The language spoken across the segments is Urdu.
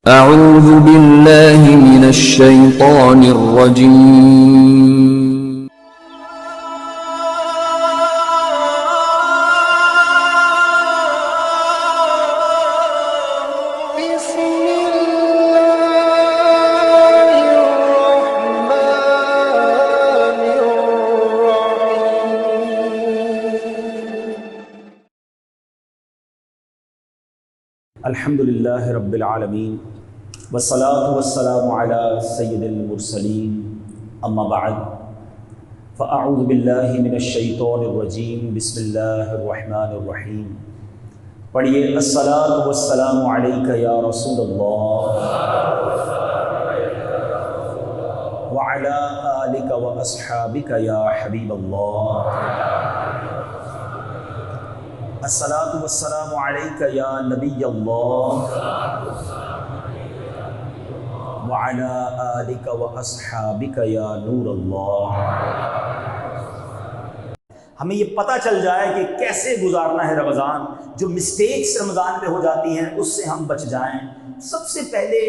أعوذ بالله من الشيطان الرجيم. بسم الله الرحمن الرحيم. الحمد لله رب العالمين والصلاة والسلام على سيد المرسلين اما بعد فاعوذ باللہ من الشیطان الرجیم بسم اللہ الرحمن الرحیم. پڑھیے الصلاۃ والسلام علیک یا رسول اللہ وعلی آلک واصحابک یا حبیب اللہ. الصلاۃ والسلام علیک یا نبی اللہ وعلی آلک واصحابک یا نور اللہ. ہمیں یہ پتہ چل جائے کہ کیسے گزارنا ہے رمضان، جو مسٹیکس رمضان میں ہو جاتی ہیں اس سے ہم بچ جائیں. سب سے پہلے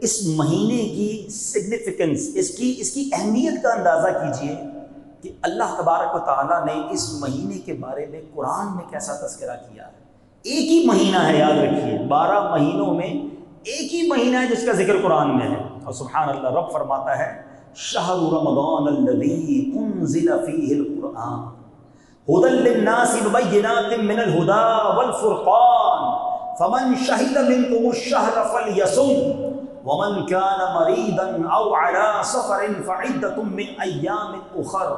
اس مہینے کی سگنیفیکنس، اس کی اہمیت کا اندازہ کیجئے کہ اللہ تبارک و تعالیٰ نے اس مہینے کے بارے میں قرآن میں کیسا تذکرہ کیا ہے. ایک ہی مہینہ ہے، یاد رکھیے، 12 مہینوں میں ایک ہی مہینہ ہے جس کا ذکر قرآن میں ہے. اور سبحان اللہ، رب فرماتا ہے شہر رمضان الذی انزل فیہ القرآن ھدی للناس ببینات من الھدی والفرقان فمن شہد منکم الشہر فلیصم ومن كان مريضا او على سفر فعدة من ايام اخر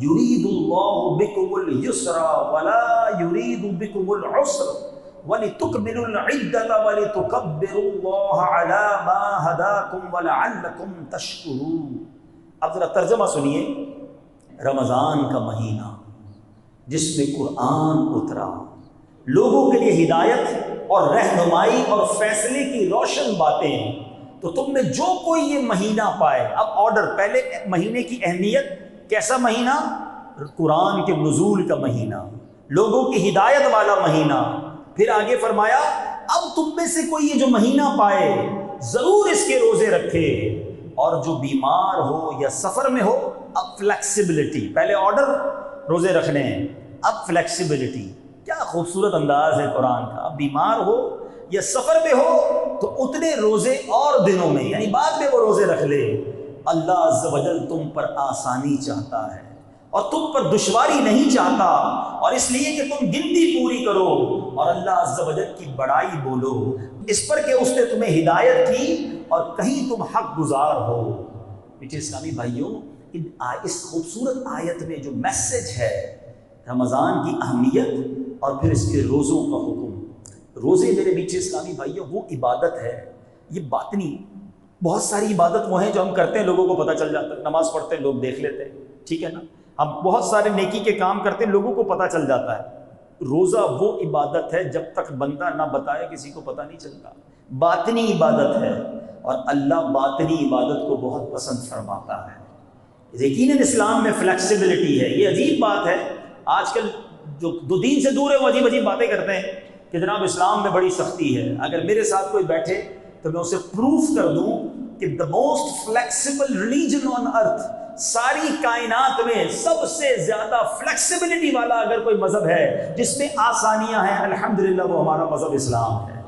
يريد الله بكم اليسر ولا يريد بكم العسر وَلِتُكْمِلُوا الْعِدَّةَ وَلِتُكَبِّرُوا اللَّهَ عَلَى مَا هَدَاكُمْ وَلَعَلَّكُمْ تَشْكُرُونَ. اب ذرا ترجمہ سنیے. رمضان کا مہینہ جس میں قرآن اترا، لوگوں کے لیے ہدایت اور رہنمائی اور فیصلے کی روشن باتیں، تو تم میں جو کوئی یہ مہینہ پائے. اب آرڈر، پہلے مہینے کی اہمیت، کیسا مہینہ؟ قرآن کے نزول کا مہینہ، لوگوں کی ہدایت والا مہینہ. پھر آگے فرمایا اب تم میں سے کوئی یہ جو مہینہ پائے ضرور اس کے روزے رکھے، اور جو بیمار ہو یا سفر میں ہو اب فلیکسیبلٹی. پہلے آرڈر روزے رکھنے ہیں، اب فلیکسیبلٹی. کیا خوبصورت انداز ہے قرآن کا. اب بیمار ہو یا سفر میں ہو تو اتنے روزے اور دنوں میں، یعنی بعد میں وہ روزے رکھ لے. اللہ عز و جل تم پر آسانی چاہتا ہے اور تم پر دشواری نہیں چاہتا، اور اس لیے کہ تم گنتی پوری کرو اور اللہ عز و جل کی بڑائی بولو، اس پر کہ اس نے تمہیں ہدایت کی اور کہیں تم حق گزار ہو. میٹھے اسلامی بھائیوں، اس خوبصورت آیت میں جو میسج ہے رمضان کی اہمیت اور پھر اس کے روزوں کا حکم. روزے میرے میٹھے اسلامی بھائیوں وہ عبادت ہے، یہ باطنی. بہت ساری عبادت وہ ہیں جو ہم کرتے ہیں لوگوں کو پتہ چل جاتا ہے. نماز پڑھتے ہیں لوگ دیکھ لیتے ہیں، ٹھیک ہے نا. ہم بہت سارے نیکی کے کام کرتے ہیں لوگوں کو پتہ چل جاتا ہے. روزہ وہ عبادت ہے جب تک بندہ نہ بتائے کسی کو پتہ نہیں چلتا. باطنی عبادت ہے اور اللہ باطنی عبادت کو بہت پسند فرماتا ہے. یقیناً اسلام میں فلیکسیبلٹی ہے. یہ عجیب بات ہے، آج کل جو دو دین سے دور ہے وہ عجیب عجیب باتیں کرتے ہیں کہ جناب اسلام میں بڑی سختی ہے. اگر میرے ساتھ کوئی بیٹھے تو میں اسے پروف کر دوں کہ the most flexible religion on earth، ساری کائنات میں سب سے زیادہ فلیکسیبلٹی والا اگر کوئی مذہب ہے جس میں آسانیاں ہیں، الحمدللہ وہ ہمارا مذہب اسلام ہے.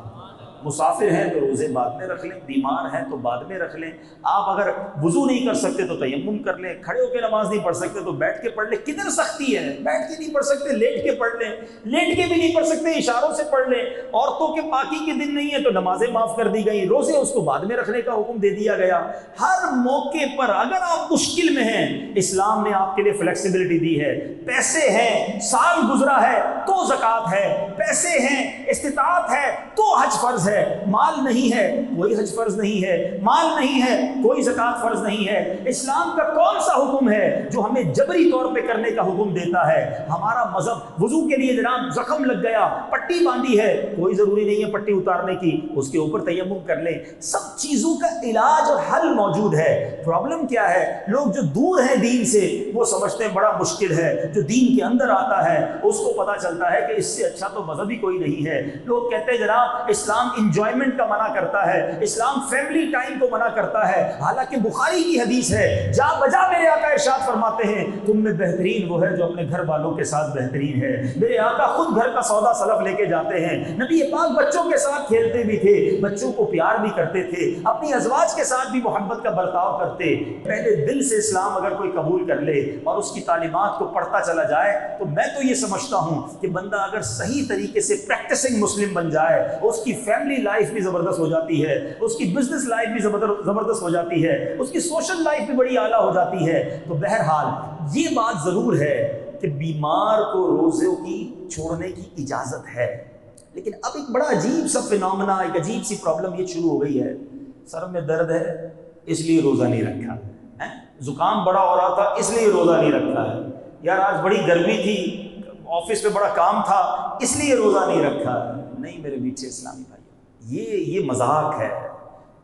مسافر ہیں تو روزے بعد میں رکھ لیں، بیمار ہیں تو بعد میں رکھ لیں، آپ اگر وضو نہیں کر سکتے تو تیمم کر لیں، کھڑے ہو کے نماز نہیں پڑھ سکتے تو بیٹھ کے پڑھ لیں۔ کدھر سختی ہے؟ بیٹھ کے نہیں پڑھ سکتے لیٹ کے پڑھ لیں، لیٹ کے بھی نہیں پڑھ سکتے اشاروں سے پڑھ لیں۔ عورتوں کے پاکی کے دن نہیں ہے تو نمازیں معاف کر دی گئی، روزے اس کو بعد میں رکھنے کا حکم دے دیا گیا۔ ہر موقع پر اگر آپ مشکل میں ہیں، اسلام نے آپ کے لیے فلیکسیبلٹی دی ہے۔ پیسے ہیں، سال گزرا ہے تو زکوٰۃ ہے، پیسے ہیں، استطاعت ہے تو حج فرض ہے، مال نہیں ہے کوئی حج فرض نہیں ہے، مال نہیں ہے کوئی زکوٰۃ فرض نہیں ہے۔ اسلام کا کون سا حکم ہے جو ہمیں جبری طور پہ کرنے کا حکم دیتا ہے؟ ہمارا مذہب وضو کے لیے جناب زخم لگ گیا، پٹی باندھی ہے، کوئی ضروری نہیں ہے پٹی اتارنے کی، اس کے اوپر تیمم کر لیں۔ سب چیزوں کا علاج اور حل موجود ہے۔ پرابلم کیا ہے؟ لوگ جو دور ہیں دین سے وہ سمجھتے ہیں بڑا مشکل ہے، جو دین کے اندر آتا ہے اس کو پتا چلتا ہے کہ اس سے اچھا تو مذہب ہی کوئی نہیں ہے۔ لوگ کہتے ہیں جناب اسلام انجوائمنٹ کا منع کرتا ہے، اسلام فیملی ٹائم کو منع کرتا ہے، حالانکہ بخاری کی حدیث ہے، جا بجا میرے آقا ارشاد فرماتے ہیں تم میں بہترین وہ ہے جو اپنے گھر والوں کے ساتھ بہترین ہے۔ میرے آقا خود گھر کا سودا سلف لے کے جاتے ہیں، نبی پاک بچوں کے ساتھ کھیلتے بھی تھے، بچوں کو پیار بھی کرتے تھے، اپنی ازواج کے ساتھ بھی محبت کا برتاؤ کرتے۔ پہلے دل سے اسلام اگر کوئی قبول کر لے اور اس کی تعلیمات کو پڑھتا چلا جائے تو میں تو یہ سمجھتا ہوں کہ بندہ اگر صحیح طریقے سے پریکٹسنگ مسلم بن جائے، اس کی فیملی لائف بھی زبردست ہو جاتی ہے، اس کی بزنس لائف بھی زبردست ہو جاتی ہے، اس کی سوشل لائف بھی بڑی اعلیٰ ہو جاتی ہے۔ تو بہرحال یہ بات ضرور ہے کہ بیمار کو روزوں کی چھوڑنے کی اجازت ہے، لیکن اب ایک بڑا عجیب سا فینومینا، ایک عجیب سی پرابلم یہ شروع ہو گئی ہے۔ سر میں درد ہے اس لیے روزہ نہیں رکھا، زکام بڑا ہو رہا تھا اس لیے روزہ نہیں رکھا ہے، یار آج بڑی گرمی تھی آفس میں بڑا کام تھا اس لیے روزہ نہیں رکھا۔ نہیں میرے میٹھے اسلامی بھائی، یہ مذاق ہے۔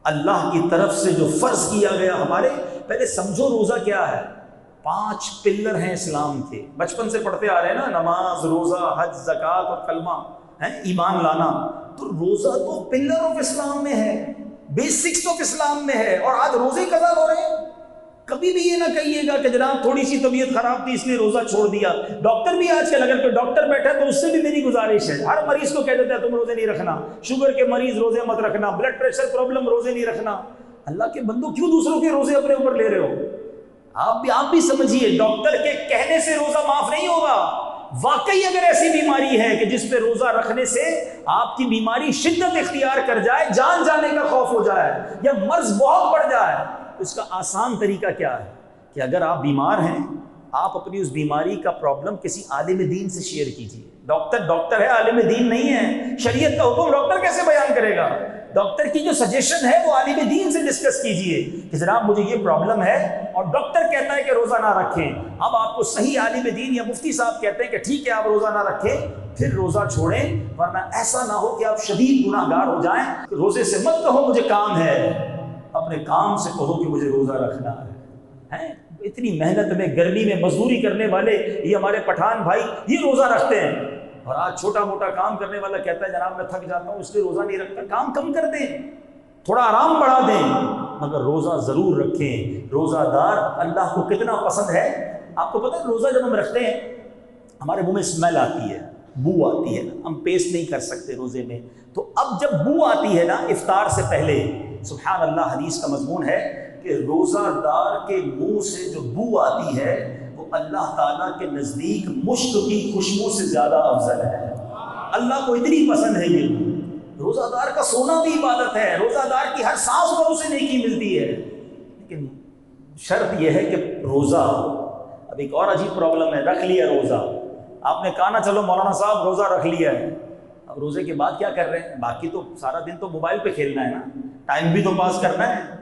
اللہ کی طرف سے جو فرض کیا گیا ہمارے، پہلے سمجھو روزہ کیا ہے۔ 5 پلر ہیں اسلام کے، بچپن سے پڑھتے آ رہے ہیں نا، نماز، روزہ، حج، زکوٰۃ اور کلمہ، ایمان لانا۔ تو روزہ تو پلر آف اسلام میں ہے، بیسکس آف اسلام میں ہے، اور آج روزے قضا ہو رہے ہیں۔ کبھی بھی یہ نہ کہیے گا کہ جناب تھوڑی سی طبیعت خراب تھی اس لیے روزہ چھوڑ دیا۔ ڈاکٹر بھی آج کل اگر کوئی ڈاکٹر بیٹھا تو اس سے بھی میری گزارش ہے، ہر مریض کو کہہ دیتا ہے تم روزے نہیں رکھنا، شوگر کے مریض روزے مت رکھنا، بلڈ پریشر پرابلم روزے نہیں رکھنا۔ اللہ کے بندو کیوں دوسروں کے روزے اپنے اوپر لے رہے ہو؟ آپ بھی سمجھیے، ڈاکٹر کے کہنے سے روزہ معاف نہیں ہوگا۔ واقعی اگر ایسی بیماری ہے کہ جس پہ روزہ رکھنے سے آپ کی بیماری شدت اختیار کر جائے، جان جانے کا خوف ہو جائے یا مرض بہت بڑھ جائے، اس کا آسان طریقہ کیا ہے کہ اگر آپ بیمار ہیں آپ اپنی اس بیماری کا پرابلم کسی عالم دین سے شیئر کیجیے۔ ڈاکٹر ہے، عالم دین نہیں ہے، شریعت کا حکم ڈاکٹر کیسے بیان کرے گا؟ ڈاکٹر کی جو سجیشن ہے وہ عالم دین سے ڈسکس کیجیے کہ جناب مجھے یہ پرابلم ہے اور ڈاکٹر کہتا ہے کہ روزہ نہ رکھیں۔ اب آپ کو صحیح عالم دین یا مفتی صاحب کہتے ہیں کہ ٹھیک ہے آپ روزہ نہ رکھیں، پھر روزہ چھوڑیں، ورنہ ایسا نہ ہو کہ آپ شدید گناہ گار ہو جائیں۔ روزے سے مت کہو مجھے کام ہے، اپنے کام سے کہو کہ مجھے روزہ رکھنا ہے۔ اتنی محنت میں گرمی میں مزدوری کرنے والے یہ ہمارے پٹھان بھائی یہ روزہ رکھتے ہیں، اور آج چھوٹا موٹا کام کرنے والا کہتا ہے جناب میں تھک جاتا ہوں اس لیے روزہ نہیں رکھتا۔ کام کم کر دیں، تھوڑا آرام بڑھا دیں، مگر روزہ ضرور رکھیں۔ روزہ دار اللہ کو کتنا پسند ہے آپ کو پتہ ہے؟ روزہ جب ہم رکھتے ہیں ہمارے منہ میں اسمیل آتی ہے، بو آتی ہے، ہم پیسٹ نہیں کر سکتے روزے میں، تو اب جب بو آتی ہے نا افطار سے پہلے، سبحان اللہ حدیث کا مضمون ہے کہ روزہ دار کے منہ سے جو بو آتی ہے وہ اللہ تعالیٰ کے نزدیک مشک کی خوشبو سے زیادہ افضل ہے۔ اللہ کو اتنی پسند ہے یہ۔ روزہ دار کا سونا بھی عبادت ہے، روزہ دار کی ہر سانس پر اسے نیکی ملتی ہے، لیکن شرط یہ ہے کہ روزہ ہو۔ اب ایک اور عجیب پرابلم ہے، رکھ لیا روزہ، آپ نے کہا نا چلو مولانا صاحب روزہ رکھ لیا ہے، اب روزے کے بعد کیا کر رہے ہیں؟ باقی تو سارا دن تو موبائل پہ کھیلنا ہے نا، ٹائم بھی تو پاس کرنا ہے۔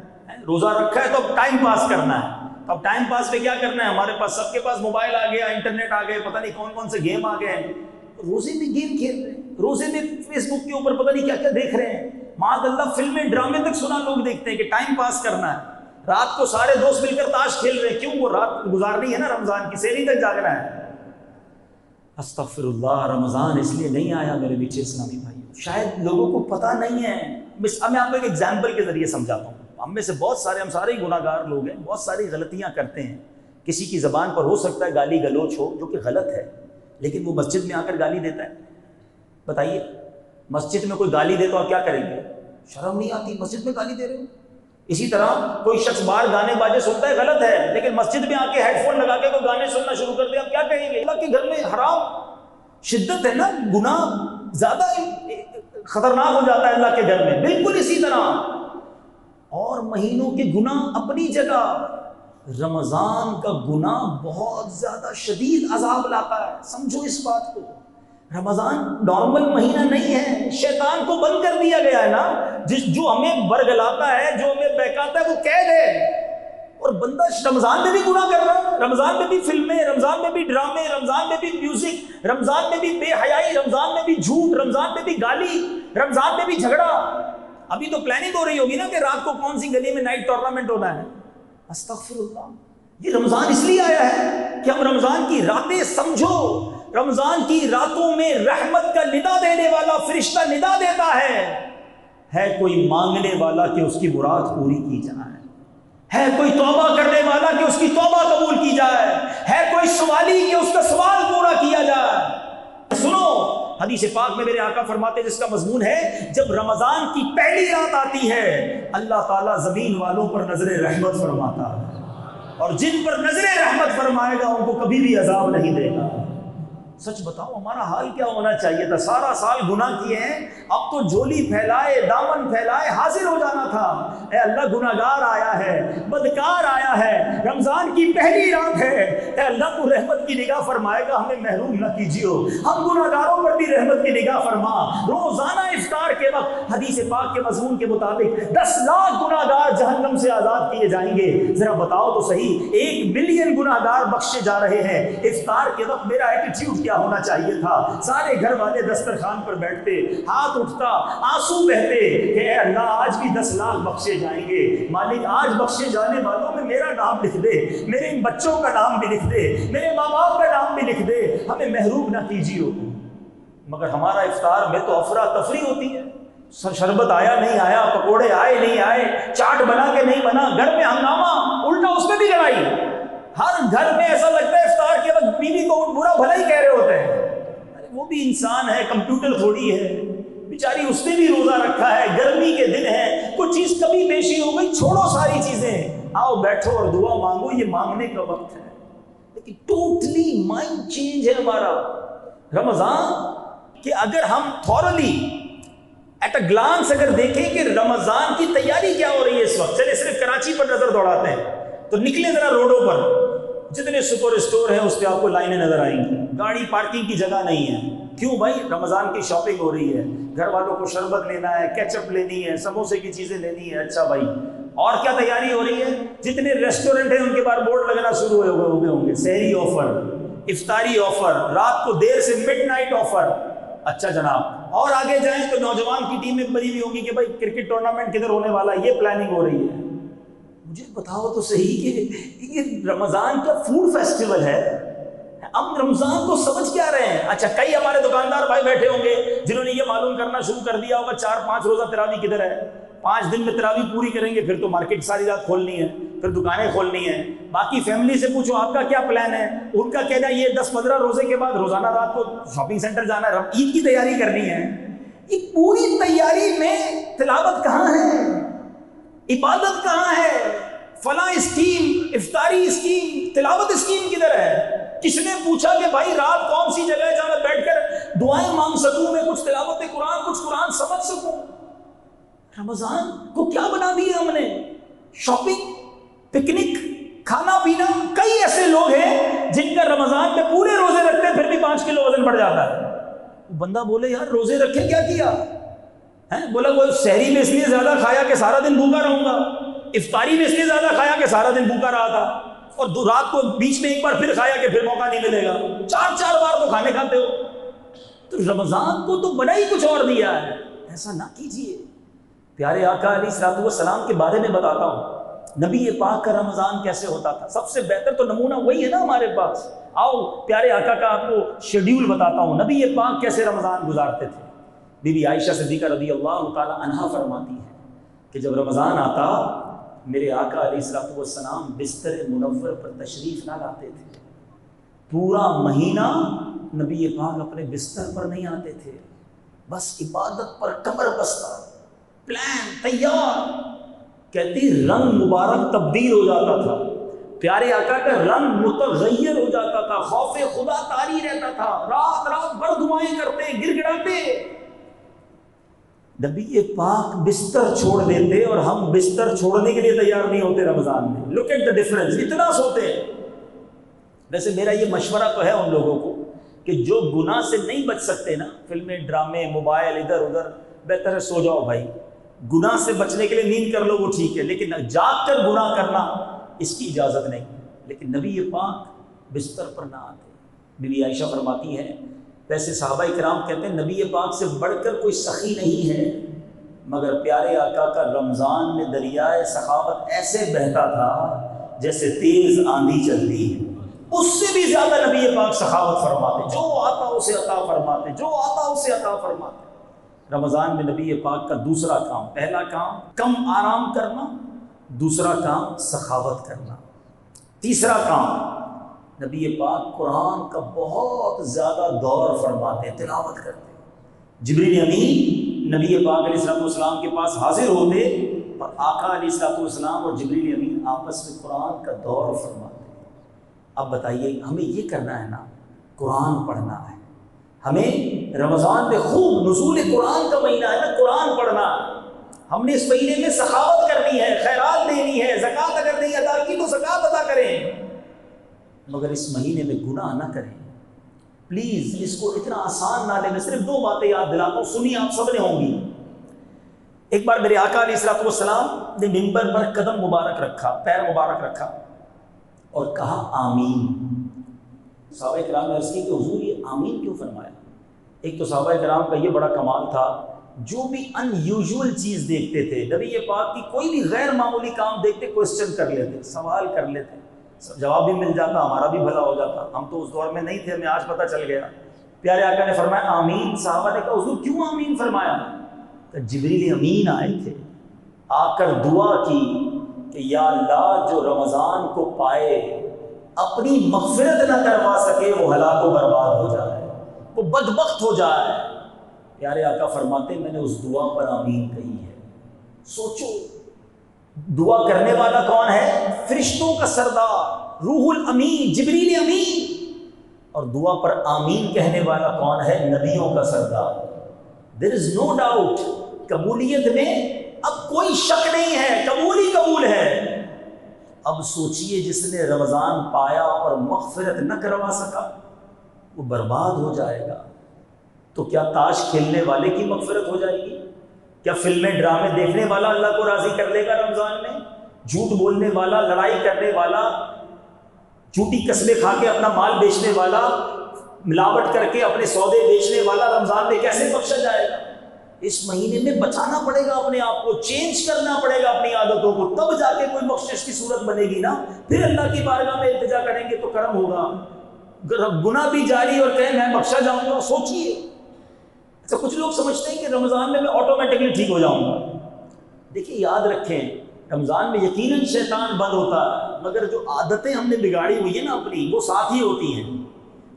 روزہ رکھا ہے تو اب ٹائم پاس کرنا ہے، اب ٹائم پاس پہ کیا کرنا ہے؟ ہمارے پاس سب کے پاس موبائل آ گیا، انٹرنیٹ آ گئے، پتہ نہیں کون کون سے گیم آ گئے ہیں، روزے میں گیم کھیل رہے ہیں، روزے میں فیس بک کے اوپر پتہ نہیں کیا کیا دیکھ رہے ہیں، معاذ اللہ فلمیں ڈرامے تک سنا لوگ دیکھتے ہیں کہ ٹائم پاس کرنا ہے۔ رات کو سارے دوست مل کر تاش کھیل رہے ہیں، کیوں؟ وہ رات گزارنی ہے نا، رمضان کی سحری تک جاگنا ہے۔ استغفر اللہ، رمضان اس لیے نہیں آیا میرے میٹھے اسلامی بھائیوں، شاید لوگوں کو پتہ نہیں ہے۔ اب میں آپ کو ایک ایگزامپل کے ذریعے سمجھاتا ہوں۔ ہم میں سے بہت سارے، ہم سارے ہی گناہ گار لوگ ہیں، بہت ساری غلطیاں کرتے ہیں، کسی کی زبان پر ہو سکتا ہے گالی گلوچ ہو جو کہ غلط ہے، لیکن وہ مسجد میں آ کر گالی دیتا ہے۔ بتائیے مسجد میں کوئی گالی دے تو آپ کیا کریں گے؟ شرم نہیں آتی؟ مسجد میں گالی دے رہے ہو. اسی طرح کوئی شخص باہر گانے باجے سنتا ہے، غلط ہے، لیکن مسجد میں آ کے ہیڈ فون لگا کے کوئی گانے سننا شروع کر دے، آپ کیا کہیں گے؟ اللہ کے گھر میں حرام شدت ہے نا، گناہ زیادہ خطرناک ہو جاتا ہے اللہ کے گھر میں. بالکل اسی طرح اور مہینوں کے گناہ اپنی جگہ، رمضان کا گناہ بہت زیادہ شدید عذاب لاتا ہے. سمجھو اس بات کو. رمضان نارمل مہینہ نہیں ہے، شیطان کو بند کر دیا گیا ہے نا. جو ہمیں برگلاتا ہے، جو ہمیں بہکاتا ہے، وہ قید ہے. اور بندہ رمضان میں بھی گناہ کر رہا ہے، رمضان میں بھی فلمیں، رمضان میں بھی ڈرامے، رمضان میں بھی میوزک، رمضان میں بھی بے حیائی، رمضان میں بھی جھوٹ، رمضان میں بھی گالی، رمضان میں بھی جھگڑا. ابھی تو پلاننگ ہو رہی ہوگی نا کہ رات کو کون سی گلی میں نائٹ ٹورنامنٹ ہونا ہے. استغفر اللہ. یہ رمضان اس لیے آیا ہے کہ ہم رمضان کی راتیں سمجھو. رمضان کی راتوں میں رحمت کا ندا دینے والا فرشتہ ندا دیتا ہے کوئی مانگنے والا کہ اس کی مراد پوری کی جائے، ہے کوئی توبہ کرنے والا کہ اس کی توبہ قبول کی جائے، ہے کوئی سوالی کہ اس کا سوال پورا کیا جائے. سنو حدیث پاک میں میرے آقا فرماتے جس کا مضمون ہے، جب رمضان کی پہلی رات آتی ہے اللہ تعالیٰ زمین والوں پر نظر رحمت فرماتا ہے، اور جن پر نظر رحمت فرمائے گا ان کو کبھی بھی عذاب نہیں دے گا. سچ بتاؤ ہمارا حال کیا ہونا چاہیے تھا؟ سارا سال گناہ کیے ہیں، اب تو جھولی پھیلائے، دامن پھیلائے حاضر ہو جانا تھا. اے اللہ گناہگار آیا ہے، بدکار آیا ہے، رمضان کی پہلی رات ہے، اے اللہ تو رحمت کی نگاہ فرمائے گا، ہمیں محروم نہ کیجیے، ہم گناہگاروں پر بھی رحمت کی نگاہ فرما. روزانہ افطار کے وقت حدیث پاک کے مضمون کے مطابق 10 لاکھ گناہگار جہنم سے آزاد کیے جائیں گے. ذرا بتاؤ تو صحیح، 1 ملین گناہگار بخشے جا رہے ہیں. افطار کے وقت میرا ایٹیٹیوڈ کیا ہونا چاہیے تھا؟ سارے گھر والے دسترخوان پر بیٹھتے، ہاتھ اٹھتا، آنسو بہتے کہ اے اللہ آج بھی 10 لاکھ بخشے جائیں گے. مالک آج بخشے جانے والوں میں میرا نام لکھ دے، میرے ان بچوں کا نام بھی لکھ دے، میرے ماں باپ کا نام بھی لکھ دے، ہمیں محروم نہ کیجیے. مگر ہمارا افطار میں تو افراتفری ہوتی ہے. شربت آیا نہیں آیا، پکوڑے آئے نہیں آئے، چاٹ بنا کے نہیں بنا، گھر میں ہنگامہ، الٹا اس میں بھی لڑائی. ہر گھر میں ایسا لگتا ہے افطار کے وقت بیوی کو برا بھلا ہی کہہ رہے ہوتے ہیں. ارے وہ بھی انسان ہے، کمپیوٹر تھوڑی ہے بیچاری، اس نے بھی روزہ رکھا ہے، گرمی کے دن ہے، کوئی چیز کمی بیشی ہو گئی، چھوڑو ساری چیزیں، آؤ بیٹھو اور دعا مانگو، یہ مانگنے کا وقت ہے. لیکن ٹوٹلی مائنڈ چینج ہے ہمارا. رمضان کہ اگر ہم تھورلی ایٹ اے گلانس اگر دیکھیں کہ رمضان کی تیاری کیا ہو رہی ہے اس وقت، چلے صرف کراچی پر نظر دوڑاتے ہیں تو نکلے ذرا روڈوں پر، جتنے سپر اسٹور ہیں اس پہ آپ کو لائنیں نظر آئیں گی، گاڑی پارکنگ کی جگہ نہیں ہے. کیوں بھائی؟ رمضان کی شاپنگ ہو رہی ہے، گھر والوں کو شربت لینا ہے، کیچپ لینی ہے، سموسے کی چیزیں لینی ہے. اچھا بھائی اور کیا تیاری ہو رہی ہے؟ جتنے ریسٹورنٹ ہیں ان کے بعد بورڈ لگنا شروع ہوئے ہوں گے، سحری آفر، افطاری آفر، رات کو دیر سے مڈ نائٹ آفر. اچھا جناب اور آگے جائیں تو نوجوان کی ٹیمیں بنی ہوئی ہوں گی کہ بھائی کرکٹ ٹورنامنٹ کدھر ہونے والا ہے، یہ پلاننگ ہو رہی ہے. مجھے بتاؤ تو صحیح کہ یہ رمضان کا فوڈ فیسٹیول ہے، ہم رمضان کو سمجھ کیا رہے ہیں؟ اچھا کئی ہمارے دکاندار بھائی بیٹھے ہوں گے جنہوں نے یہ معلوم کرنا شروع کر دیا ہوگا 4-5 روزہ تراویح کدھر ہے. 5 دن میں تراویح پوری کریں گے پھر تو مارکیٹ ساری رات کھولنی ہے، پھر دکانیں کھولنی ہیں. باقی فیملی سے پوچھو آپ کا کیا پلان ہے، ان کا کہنا یہ 10-15 روزے کے بعد روزانہ رات کو شاپنگ سینٹر جانا ہے، عید کی تیاری کرنی ہے. یہ پوری تیاری میں تلاوت کہاں ہے، عبادت کہاں ہے؟ فلاں اسکیم، افطاری اسکیم، تلاوت اسکیم کدھر ہے؟ کس نے پوچھا کہ بھائی رات کون سی جگہ ہے جہاں میں بیٹھ کر دعائیں مانگ سکوں، میں کچھ تلاوت قرآن، کچھ قرآن سمجھ سکوں؟ رمضان کو کیا بنا دیا ہم نے؟ شاپنگ، پکنک، کھانا پینا. کئی ایسے لوگ ہیں جن کا رمضان میں پورے روزے رکھتے ہیں پھر بھی 5 کلو وزن بڑھ جاتا ہے. بندہ بولے یار روزے رکھے کیا کیا ہے؟ بولا وہ سحری میں اس لیے زیادہ کھایا کہ سارا دن بھوکا رہوں گا، افطاری میں اس لیے زیادہ کھایا کہ سارا دن بھوکا رہا تھا، اور رات کو بیچ میں ایک بار پھر کھایا کہ پھر موقع نہیں ملے گا. 4 بار تو کھانے کھاتے ہو. تو رمضان کو تو بڑا ہی کچھ اور دیا ہے. ایسا نہ کیجیے. پیارے آقا علیہ الصلوۃ والسلام کے بارے میں بتاتا ہوں، نبی پاک کا رمضان کیسے ہوتا تھا. سب سے بہتر تو نمونہ وہی ہے نا ہمارے پاس. آؤ پیارے آقا کا آپ کو شیڈیول بتاتا ہوں، نبی پاک کیسے رمضان گزارتے تھے. بی بی عائشہ صدیقہ رضی اللہ تعالی عنہا فرماتی ہے کہ جب رمضان آتا میرے آقا علیہ الصلوۃ والسلام بستر منور پر تشریف نہ لاتے تھے. پورا مہینہ نبی پاک اپنے بستر پر نہیں آتے تھے، بس عبادت پر کمر بستہ. پلان تیار. کہتی رنگ مبارک تبدیل ہو جاتا تھا, پیارے آقا کا رنگ متغیر ہو جاتا تھا, خوف خدا طاری رہتا تھا, رات رات بھر دعائیں کرتے, گر گڑاتے. نبی پاک بستر چھوڑ دیتے اور ہم بستر چھوڑنے کے لیے تیار نہیں ہوتے رمضان میں. لک ایٹ دا ڈفرنس, اتنا سوتے ہیں. ویسے میرا یہ مشورہ تو ہے ان لوگوں کو کہ جو گناہ سے نہیں بچ سکتے نا, فلمیں, ڈرامے, موبائل, ادھر ادھر, بہتر ہے سو جاؤ بھائی. گناہ سے بچنے کے لیے نیند کر لو وہ ٹھیک ہے, لیکن جاگ کر گناہ کرنا اس کی اجازت نہیں. لیکن نبی پاک بستر پر نہ آتے. بی بی عائشہ فرماتی ہے, ویسے صحابہ کرام کہتے ہیں نبی پاک سے بڑھ کر کوئی سخی نہیں ہے, مگر پیارے آقا کا رمضان میں دریائے سخاوت ایسے بہتا تھا جیسے تیز آندھی چلتی ہے. اس سے بھی زیادہ نبی پاک سخاوت فرماتے, جو آتا اسے عطا فرماتے, جو آتا اسے عطا فرماتے. رمضان میں نبی پاک کا دوسرا کام, پہلا کام کم آرام کرنا, دوسرا کام سخاوت کرنا, تیسرا کام نبی پاک قرآن کا بہت زیادہ دور فرماتے, تلاوت کرتے. جبریل امین نبی پاک علیہ السلام کے پاس حاضر ہوتے اور آقا علیہ السلام اور جبریل امین آپس میں قرآن کا دور فرماتے. اب بتائیے ہمیں یہ کرنا ہے نا, قرآن پڑھنا ہے ہمیں. رمضان میں خوب نزول قرآن کا مہینہ ہے نا, قرآن پڑھنا ہے. ہم نے اس مہینے میں سخاوت کرنی ہے, خیرات دینی ہے, زکوٰۃ اگر نہیں ادا کی تو زکوٰۃ ادا کریں, مگر اس مہینے میں گناہ نہ کریں. پلیز اس کو اتنا آسان نہ لیں. میں صرف 2 باتیں یاد دلاتا ہوں, سنی آپ سب نے ہوں گی. ایک بار میرے آقا علیہ السلام نے منبر پر قدم مبارک رکھا, پیر مبارک رکھا اور کہا آمین. صحابہ کرام نے عرض کی کہ حضور یہ آمین کیوں فرمایا؟ ایک تو صحابہ کرام کا یہ بڑا کمال تھا, جو بھی ان یوزول چیز دیکھتے تھے, نبی پاک کی کوئی بھی غیر معمولی کام دیکھتے کوسچن کر لیتے, سوال کر لیتے, جواب بھی مل جاتا, ہمارا بھی بھلا ہو جاتا. ہم تو اس دور میں نہیں تھے, ہمیں آج پتہ چل گیا. پیارے آقا نے فرمایا آمین. صحابہ نے کہا حضور کیوں آمین فرمایا؟ کہ جبریل امین آئے تھے, آ کر دعا کی کہ یا اللہ جو رمضان کو پائے اپنی مغفرت نہ کروا سکے وہ ہلاک و برباد ہو جائے, وہ بدبخت ہو جائے. پیارے آقا فرماتے میں نے اس دعا پر آمین کہی ہے. سوچو دعا کرنے والا کون ہے؟ فرشتوں کا سردار روح الامین جبریل امین. اور دعا پر آمین کہنے والا کون ہے؟ نبیوں کا سردار. دیر از نو ڈاؤٹ, قبولیت میں اب کوئی شک نہیں ہے, قبول ہی قبول ہے. اب سوچئے جس نے رمضان پایا اور مغفرت نہ کروا سکا وہ برباد ہو جائے گا. تو کیا تاش کھیلنے والے کی مغفرت ہو جائے گی؟ کیا فلمیں ڈرامے دیکھنے والا اللہ کو راضی کر لے گا رمضان میں؟ جھوٹ بولنے والا, لڑائی کرنے والا, جھوٹی قسمیں کھا کے اپنا مال بیچنے والا, ملاوٹ کر کے اپنے سودے بیچنے والا رمضان میں کیسے بخشا جائے گا؟ اس مہینے میں بچانا پڑے گا اپنے آپ کو, چینج کرنا پڑے گا اپنی عادتوں کو, تب جا کے کوئی بخشش کی صورت بنے گی نا. پھر اللہ کی بارگاہ میں التجا کریں گے تو کرم ہوگا. گناہ بھی جاری اور کہیں میں بخشا جاؤں گا, سوچیے. اچھا کچھ لوگ سمجھتے ہیں کہ رمضان میں آٹومیٹکلی ٹھیک ہو جاؤں گا. دیکھیے یاد رکھیں رمضان میں یقیناً شیطان بند ہوتا ہے, مگر جو عادتیں ہم نے بگاڑی ہوئی ہیں نا اپنی, وہ ساتھ ہی ہوتی ہیں.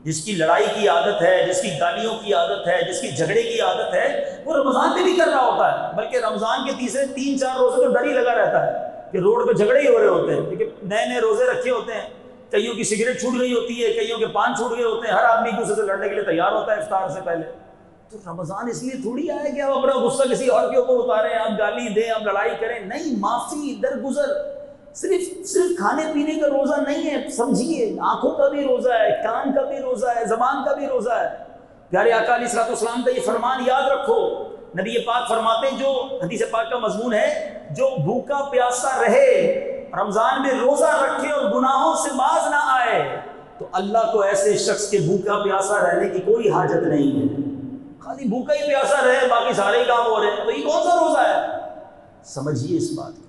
جس کی لڑائی کی عادت ہے, جس کی گالیوں کی عادت ہے, جس کی جھگڑے کی عادت ہے, وہ رمضان میں بھی کر رہا ہوتا ہے. بلکہ رمضان کے تیسرے 3-4 روزے تو ڈر ہی لگا رہتا ہے کہ روڈ پہ جھگڑے ہی ہو رہے ہوتے ہیں, کیونکہ نئے نئے روزے رکھے ہوتے ہیں. کئیوں کی سگریٹ چھوٹ گئی ہوتی ہے, کئیوں کے پان چھوٹ گئے ہوتے ہیں, ہر آدمی ایک دوسرے سے لڑنے کے لیے تیار ہوتا ہے افطار سے پہلے. تو رمضان اس لیے تھوڑی آیا کہ آپ اپنا غصہ کسی اور کے اوپر اتاریں, آپ گالی دیں, آپ لڑائی کریں. نہیں, معافی, درگزر. صرف کھانے پینے کا روزہ نہیں ہے, سمجھیے آنکھوں کا بھی روزہ ہے, کان کا بھی روزہ ہے, زبان کا بھی روزہ ہے. پیارے آقا علیہ السلام کا یہ فرمان یاد رکھو. نبی پاک فرماتے ہیں, جو حدیث پاک کا مضمون ہے, جو بھوکا پیاسا رہے, رمضان میں روزہ رکھے اور گناہوں سے باز نہ آئے, تو اللہ کو ایسے شخص کے بھوکا پیاسا رہنے کی کوئی حاجت نہیں ہے. خالی بھوکا ہی پیاسا رہے, باقی سارے ہی کام ہو رہے ہیں, تو یہ کون سا روزہ ہے؟ سمجھیے اس بات کو.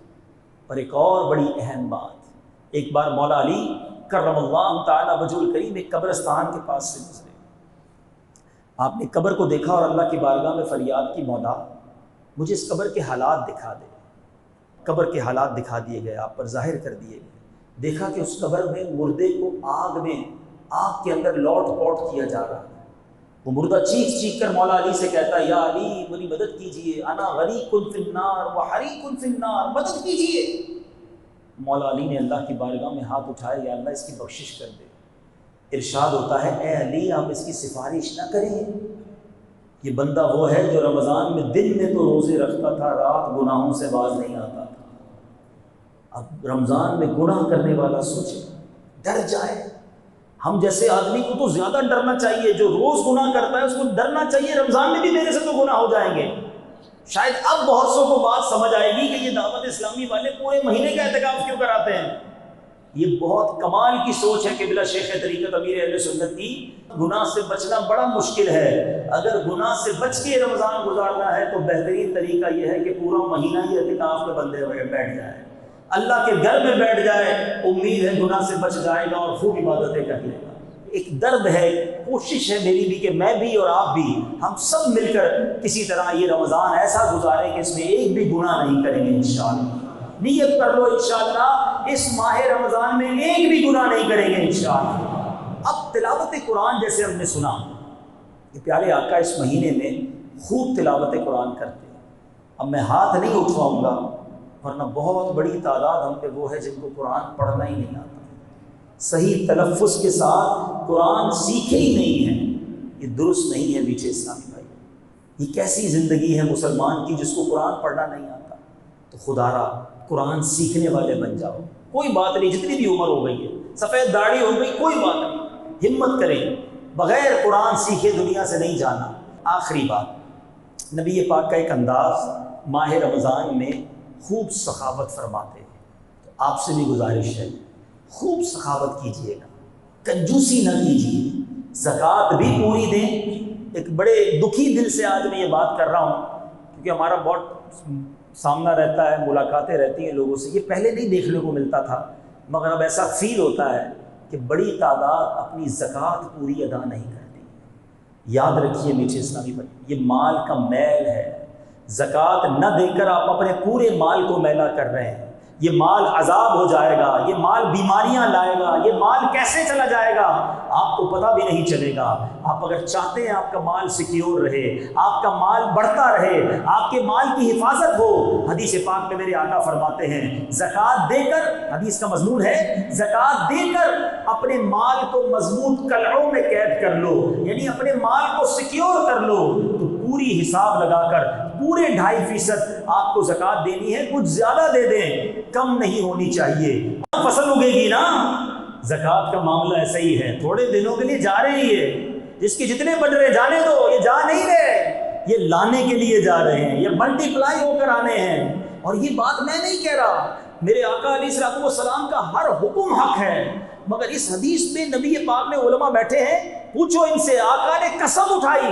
اور ایک اور بڑی اہم بات, ایک بار مولا علی کرم اللہ تعالی وجہ الکریم ایک قبرستان کے پاس سے گزرے. آپ نے قبر کو دیکھا اور اللہ کی بارگاہ میں فریاد کی, مولا مجھے اس قبر کے حالات دکھا دے. قبر کے حالات دکھا دیے گئے, آپ پر ظاہر کر دیے گئے. دیکھا کہ اس قبر میں مردے کو آگ کے اندر لوٹ پوٹ کیا جا رہا ہے. وہ مردہ چیخ چیخ کر مولا علی سے کہتا ہے یا علی میری مدد کیجئے، انا غریق فی النار وحریق فی النار، مدد کیجئے۔ مولا علی نے اللہ کی بارگاہ میں ہاتھ اٹھائے، یا اللہ اس کی بخشش کر دے۔ ارشاد ہوتا ہے اے علی آپ اس کی سفارش نہ کریں، یہ بندہ وہ ہے جو رمضان میں دن میں تو روزے رکھتا تھا، رات گناہوں سے باز نہیں آتا تھا۔ اب رمضان میں گناہ کرنے والا سوچے، ڈر جائے۔ ہم جیسے آدمی کو تو زیادہ ڈرنا چاہیے، جو روز گناہ کرتا ہے اس کو ڈرنا چاہیے رمضان میں بھی میرے سے تو گناہ ہو جائیں گے۔ شاید اب بہت سو کو بات سمجھ آئے گی کہ یہ دعوت اسلامی والے پورے مہینے کا اعتکاف کیوں کراتے ہیں۔ یہ بہت کمال کی سوچ ہے کہ بلا شیخ طریقت امیر اہل سنت کی، گناہ سے بچنا بڑا مشکل ہے۔ اگر گناہ سے بچ کے رمضان گزارنا ہے تو بہترین طریقہ یہ ہے کہ پورا مہینہ ہی اعتکاف میں بندے ہوئے بیٹھ جائے، اللہ کے گھر میں بیٹھ جائے، امید ہے گناہ سے بچ جائے گا اور خوب عبادتیں کر لے گا۔ ایک درد ہے، کوشش ہے میری بھی کہ میں بھی اور آپ بھی، ہم سب مل کر کسی طرح یہ رمضان ایسا گزاریں کہ اس میں ایک بھی گناہ نہیں کریں گے انشاءاللہ۔ نیت کر لو انشاءاللہ اس ماہ رمضان میں ایک بھی گناہ نہیں کریں گے انشاءاللہ۔ اب تلاوت قرآن جیسے ہم نے سنا کہ پیارے آقا اس مہینے میں خوب تلاوت قرآن کرتے ہیں۔ اب میں ہاتھ نہیں اٹھواؤں گا ورنہ بہت بڑی تعداد ہم پہ وہ ہے جن کو قرآن پڑھنا ہی نہیں آتا، صحیح تلفظ کے ساتھ قرآن سیکھے ہی نہیں ہیں۔ یہ درست نہیں ہے میٹھے اسلامی بھائی، یہ کیسی زندگی ہے مسلمان کی جس کو قرآن پڑھنا نہیں آتا؟ تو خدا را قرآن سیکھنے والے بن جاؤ، کوئی بات نہیں، جتنی بھی عمر ہو گئی ہے، سفید داڑھی ہو گئی، کوئی بات نہیں، ہمت کریں، بغیر قرآن سیکھے دنیا سے نہیں جانا۔ آخری بات، نبی پاک کا ایک انداز ماہ رمضان میں خوب سخاوت فرماتے ہیں، تو آپ سے بھی گزارش ہے خوب سخاوت کیجئے گا، کنجوسی نہ کیجئے، زکوٰۃ بھی پوری دیں۔ ایک بڑے دکھی دل سے آج میں یہ بات کر رہا ہوں کیونکہ ہمارا بہت سامنا رہتا ہے، ملاقاتیں رہتی ہیں لوگوں سے، یہ پہلے نہیں دیکھنے کو ملتا تھا مگر اب ایسا فیل ہوتا ہے کہ بڑی تعداد اپنی زکوٰۃ پوری ادا نہیں کرتی۔ یاد رکھیے میٹھے اسلامی بھائی، یہ مال کا میل ہے، زکوٰۃ نہ دے کر آپ اپنے پورے مال کو میلا کر رہے ہیں۔ یہ مال عذاب ہو جائے گا، یہ مال بیماریاں لائے گا، یہ مال کیسے چلا جائے گا آپ کو پتہ بھی نہیں چلے گا۔ آپ اگر چاہتے ہیں آپ کا مال سیکیور رہے، آپ کا مال بڑھتا رہے، آپ کے مال کی حفاظت ہو، حدیث پاک میں میرے آقا فرماتے ہیں زکوٰۃ دے کر، حدیث کا مضمون ہے زکوٰۃ دے کر اپنے مال کو مضبوط قلعوں میں قید کر لو، یعنی اپنے مال کو سیکیور کر لو، تو پوری حساب لگا کر پورے 2.5% آپ کو زکوٰۃ دینی ہے، کچھ زیادہ دے دیں، کم نہیں ہونی چاہیے، فصل اگے گی نا۔ زکوٰۃ کا معاملہ ایسا ہی ہے، تھوڑے دنوں کے لیے جا رہی ہے، جس کے جتنے بڑھ رہے جانے دو، یہ جا نہیں رہے، یہ لانے کے لیے جا رہے ہیں، یہ ملٹی پلائی ہو کر آنے ہیں۔ اور یہ بات میں نہیں کہہ رہا، میرے آقا علیہ الصلوۃ والسلام کا ہر حکم حق ہے، مگر اس حدیث میں نبی پاک نے علماء بیٹھے ہیں، پوچھو ان سے، آقا نے قسم اٹھائی،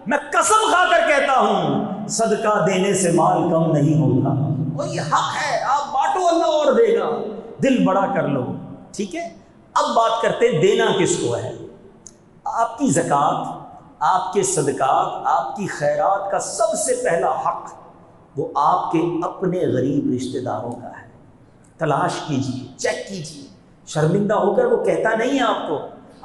میں قسم کھا کر کہتا ہوں صدقہ دینے سے مال کم نہیں ہوتا، اور یہ حق ہے، آپ بانٹو اللہ اور دے گا، دل بڑا کر لو، ٹھیک ہے۔ اب بات کرتے دینا کس کو ہے۔ آپ کی زکوٰۃ، آپ کے صدقات، آپ کی خیرات کا سب سے پہلا حق وہ آپ کے اپنے غریب رشتہ داروں کا ہے۔ تلاش کیجیے، چیک کیجیے، شرمندہ ہو کر وہ کہتا نہیں ہے آپ کو،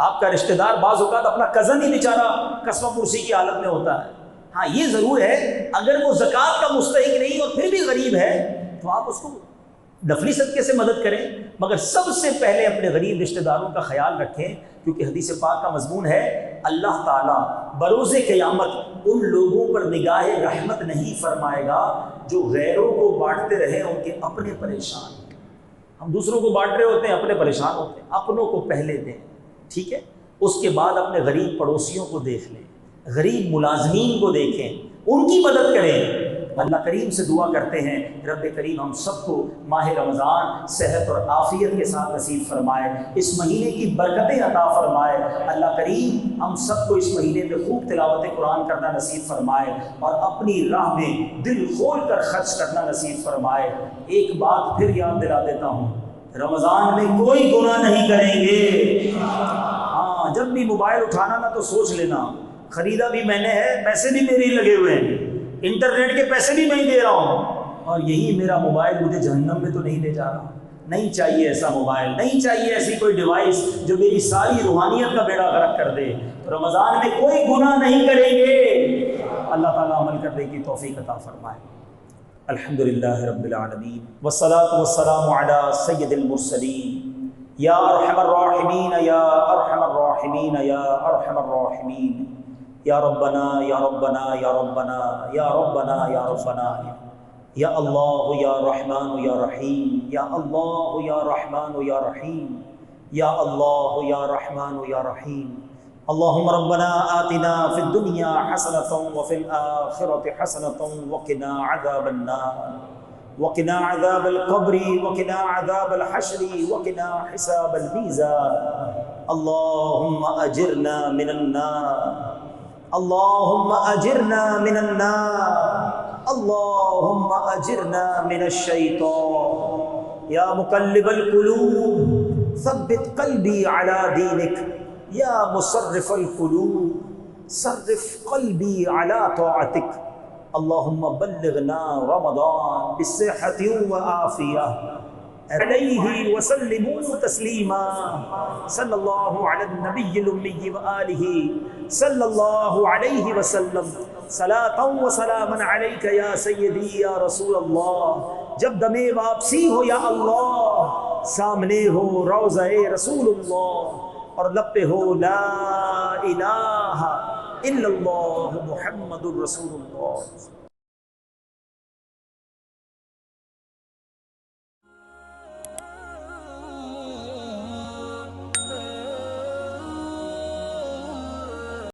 آپ کا رشتہ دار بعض اوقات اپنا کزن ہی بیچارہ قسم پرسی کی حالت میں ہوتا ہے۔ ہاں یہ ضرور ہے اگر وہ زکوٰۃ کا مستحق نہیں اور پھر بھی غریب ہے تو آپ اس کو نفلی صدقے سے مدد کریں، مگر سب سے پہلے اپنے غریب رشتہ داروں کا خیال رکھیں، کیونکہ حدیث پاک کا مضمون ہے اللہ تعالیٰ بروز قیامت ان لوگوں پر نگاہ رحمت نہیں فرمائے گا جو غیروں کو بانٹتے رہے ان کے اپنے پریشان۔ ہم دوسروں کو بانٹ رہے ہوتے ہیں، اپنے پریشان ہوتے ہیں، اپنوں کو پہلے دیں، ٹھیک ہے۔ اس کے بعد اپنے غریب پڑوسیوں کو دیکھ لیں، غریب ملازمین کو دیکھیں، ان کی مدد کریں۔ اللہ کریم سے دعا کرتے ہیں رب کریم ہم سب کو ماہ رمضان صحت اور عافیت کے ساتھ نصیب فرمائے، اس مہینے کی برکتیں عطا فرمائے۔ اللہ کریم ہم سب کو اس مہینے میں خوب تلاوت قرآن کرنا نصیب فرمائے اور اپنی راہ میں دل کھول کر خرچ کرنا نصیب فرمائے۔ ایک بات پھر یاد دلا دیتا ہوں، رمضان میں کوئی گناہ نہیں کریں گے۔ ہاں جب بھی موبائل اٹھانا نا تو سوچ لینا خریدا بھی میں نے ہے، پیسے بھی میرے ہی لگے ہوئے ہیں، انٹرنیٹ کے پیسے بھی میں ہی دے رہا ہوں، اور یہی میرا موبائل مجھے جہنم میں تو نہیں لے جا رہا۔ نہیں چاہیے ایسا موبائل، نہیں چاہیے ایسی کوئی ڈیوائس جو میری ساری روحانیت کا بیڑا غرق کر دے۔ رمضان میں کوئی گناہ نہیں کریں گے، اللہ تعالیٰ عمل کرنے کی توفیق عطا فرمائے۔ الحمدللہ رب العالمین والصلاة والسلام علی سید المرسلین یا ارحم الراحمین یا ارحم الراحمین یا ارحم الراحمین یا ربنا یا ربنا یا ربنا یا ربنا یا ربنا یا اللہ یا رحمان یا رحیم یا اللہ یا رحمان یا رحیم یا اللہ یا رحمان یا رحیم۔ اللہم ربنا آتنا فی الدنیا حسنۃ وفی الآخرۃ حسنۃ وقنا عذاب النار وقنا عذاب القبر وقنا عذاب الحشر وقنا حساب المیزان۔ اللہم اجرنا من النار، اللہم اجرنا من النار، اللہم اجرنا من الشیطان۔ یا مقلب القلوب ثبت قلبی علی دینک، یا مصرف القلوب صرف قلبی علی طاعتک۔ اللہم بلغنا رمضان بصحۃ وعافیہ علیہ وسلموا تسلیما۔ صلی اللہ علی النبی الامی وآلہ صلی اللہ علیہ وسلم۔ صلاۃ و سلاما علیک یا سیدی یا رسول اللہ۔ جب دم واپسی ہو یا اللہ، سامنے ہو روضہ رسول اللہ اور لب پہ ہو لا الہ الا اللہ محمد الرسول اللہ۔